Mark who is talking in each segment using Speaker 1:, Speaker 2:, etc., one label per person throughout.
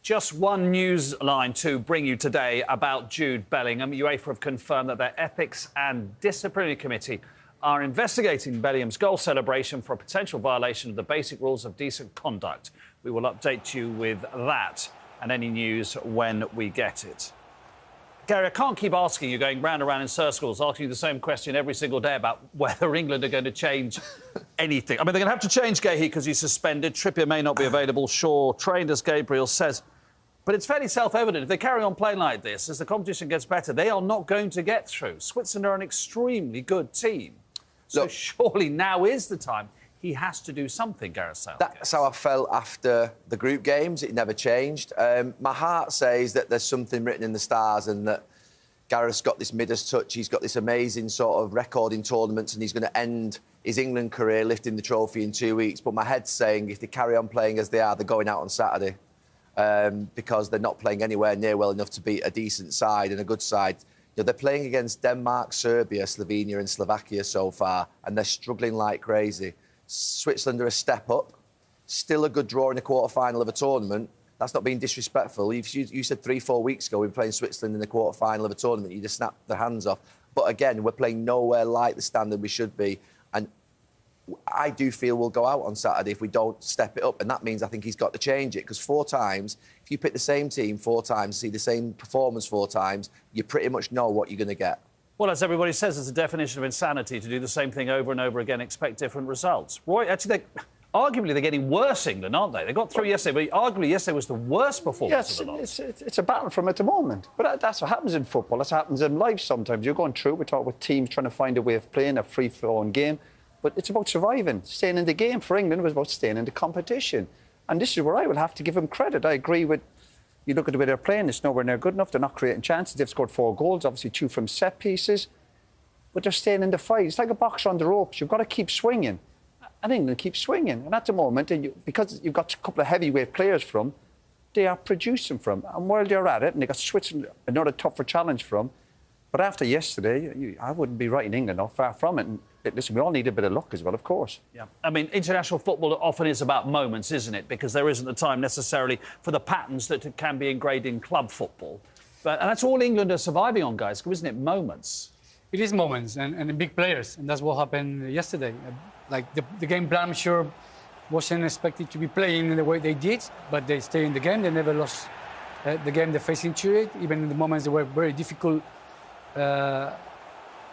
Speaker 1: Just one news line to bring you today about Jude Bellingham. UEFA have confirmed that their Ethics and Disciplinary Committee are investigating Bellingham's goal celebration for a potential violation of the basic rules of decent conduct. We will update you with that and any news when we get it. Gary, I can't keep asking you, going round and round in circles, asking you the same question every single day about whether England are going to change anything. I mean, they're going to have to change Gehy because he's suspended. Trippier may not be available. Shaw trained, as Gabriel says. But it's fairly self-evident. If they carry on playing like this, as the competition gets better, they are not going to get through. Switzerland are an extremely good team. So look, surely now is the time. He has to do something, Gareth Sale.
Speaker 2: That's how I felt after the group games. It never changed. My heart says that there's something written in the stars and that Gareth's got this Midas touch. He's got this amazing sort of record in tournaments and he's going to end his England career lifting the trophy in 2 weeks. But my head's saying if they carry on playing as they are, they're going out on Saturday because they're not playing anywhere near well enough to beat a decent side and a good side. You know, they're playing against Denmark, Serbia, Slovenia and Slovakia so far and they're struggling like crazy. Switzerland are a step up. Still a good draw in the quarter-final of a tournament. That's not being disrespectful. You said 3-4 weeks ago we were playing Switzerland in the quarter-final of a tournament. You just snapped their hands off. But again, we're playing nowhere like the standard we should be. And I do feel we'll go out on Saturday if we don't step it up. And that means I think he's got to change it. Because 4 times, if you pick the same team 4 times, see the same performance 4 times, you pretty much know what you're going to get. Well,
Speaker 1: as everybody says, it's a definition of insanity to do the same thing over and over again, expect different results. Roy, actually, arguably they're getting worse, England, aren't they? They got through yesterday, but arguably yesterday was the worst performance of the lot.
Speaker 3: It's a battle from at the moment. But that's what happens in football. That's what happens in life sometimes. You're going through, we talk with teams trying to find a way of playing a free-flowing game. But it's about surviving. Staying in the game for England was about staying in the competition. And this is where I will have to give them credit. I agree with... You look at the way they're playing, it's nowhere near good enough. They're not creating chances. They've scored 4 goals, obviously 2 from set pieces. But they're staying in the fight. It's like a boxer on the ropes. You've got to keep swinging. And England keeps swinging. And at the moment, because you've got a couple of heavyweight players from, they are producing from. And while they're at it, and they've got Switzerland, another tougher challenge from. But after yesterday, I wouldn't be writing England off, far from it. And listen, we all need a bit of luck as well, of course.
Speaker 1: Yeah. I mean, international football often is about moments, isn't it? Because there isn't the time necessarily for the patterns that can be ingrained in club football. And that's all England are surviving on, guys, isn't it? Moments.
Speaker 4: It is moments and big players. And that's what happened yesterday. Like, the game plan, I'm sure, wasn't expected to be playing in the way they did, but they stayed in the game. They never lost the game they faced into it, even in the moments that were very difficult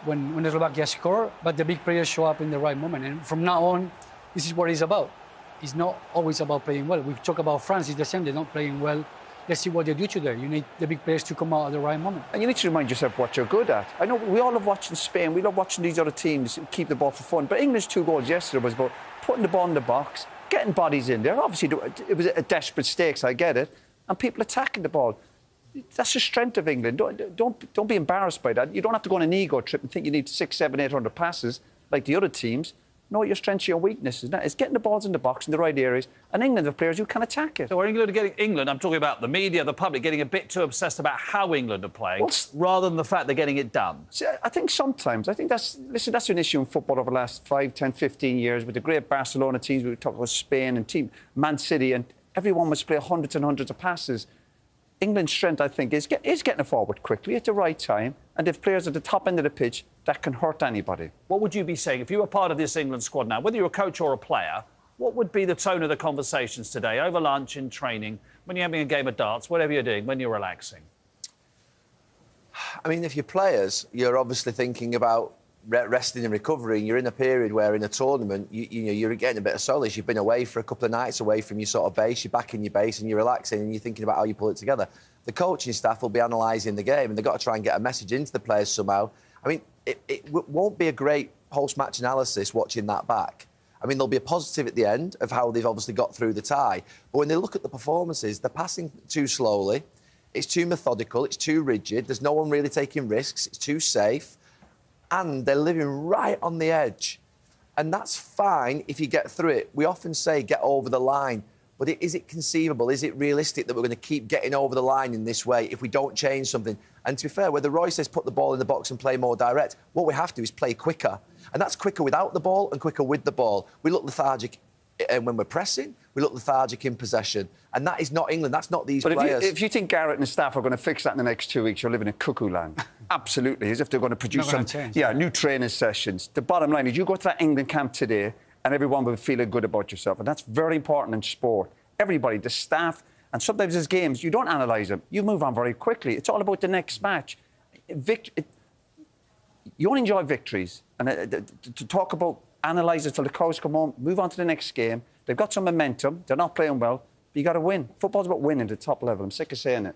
Speaker 4: when the Slovakia score, but the big players show up in the right moment. And from now on, this is what it's about. It's not always about playing well. We've talked about France, it's the same, they're not playing well. Let's see what they do today. You need the big players to come out at the right moment.
Speaker 3: And you need to remind yourself what you're good at. I know we all love watching Spain, we love watching these other teams keep the ball for fun, but England's 2 goals yesterday was about putting the ball in the box, getting bodies in there. Obviously, it was a desperate stakes, I get it, and people attacking the ball. That's the strength of England. Don't be embarrassed by that. You don't have to go on an ego trip and think you need 600, 700, 800 passes like the other teams. Know your strengths, your weaknesses. It's getting the balls in the box in the right areas. And England have players who can attack it.
Speaker 1: So are England, I'm talking about the media, the public, getting a bit too obsessed about how England are playing rather than the fact they're getting it done?
Speaker 3: See, I think sometimes, that's an issue in football over the last 5, 10, 15 years with the great Barcelona teams. We talk about Spain and Man City, and everyone must play hundreds and hundreds of passes. England's strength, I think, is getting it forward quickly at the right time, and if players at the top end of the pitch, that can hurt anybody.
Speaker 1: What would you be saying if you were part of this England squad now, whether you're a coach or a player? What would be the tone of the conversations today, over lunch, in training, when you're having a game of darts, whatever you're doing, when you're relaxing?
Speaker 2: I mean, if you're players, you're obviously thinking about resting and recovering. You're in a period where in a tournament you're getting a bit of solace. You've been away for a couple of nights away from your sort of base, you're back in your base and you're relaxing and you're thinking about how you pull it together. The coaching staff will be analysing the game and they've got to try and get a message into the players somehow. I mean, it won't be a great post-match analysis watching that back. I mean, there'll be a positive at the end of how they've obviously got through the tie, but when they look at the performances, they're passing too slowly, it's too methodical, it's too rigid, there's no one really taking risks, it's too safe. And they're living right on the edge. And that's fine if you get through it. We often say get over the line. But is it conceivable? Is it realistic that we're going to keep getting over the line in this way if we don't change something? And to be fair, whether Roy says put the ball in the box and play more direct, what we have to do is play quicker. And that's quicker without the ball and quicker with the ball. We look lethargic when we're pressing. We look lethargic in possession. And that is not England. That's not these
Speaker 3: but
Speaker 2: players.
Speaker 3: If you think Garrett and his staff are going to fix that in the next 2 weeks, you're living in cuckoo land. Absolutely, as if they're going to produce some new training sessions. The bottom line is you go to that England camp today and everyone will be feeling good about yourself. And that's very important in sport. Everybody, the staff, and sometimes there's games, you don't analyse them. You move on very quickly. It's all about the next match. You only enjoy victories. And to talk about analyse it till the cows come home, move on to the next game. They've got some momentum. They're not playing well. But you got to win. Football's about winning at the top level. I'm sick of saying it.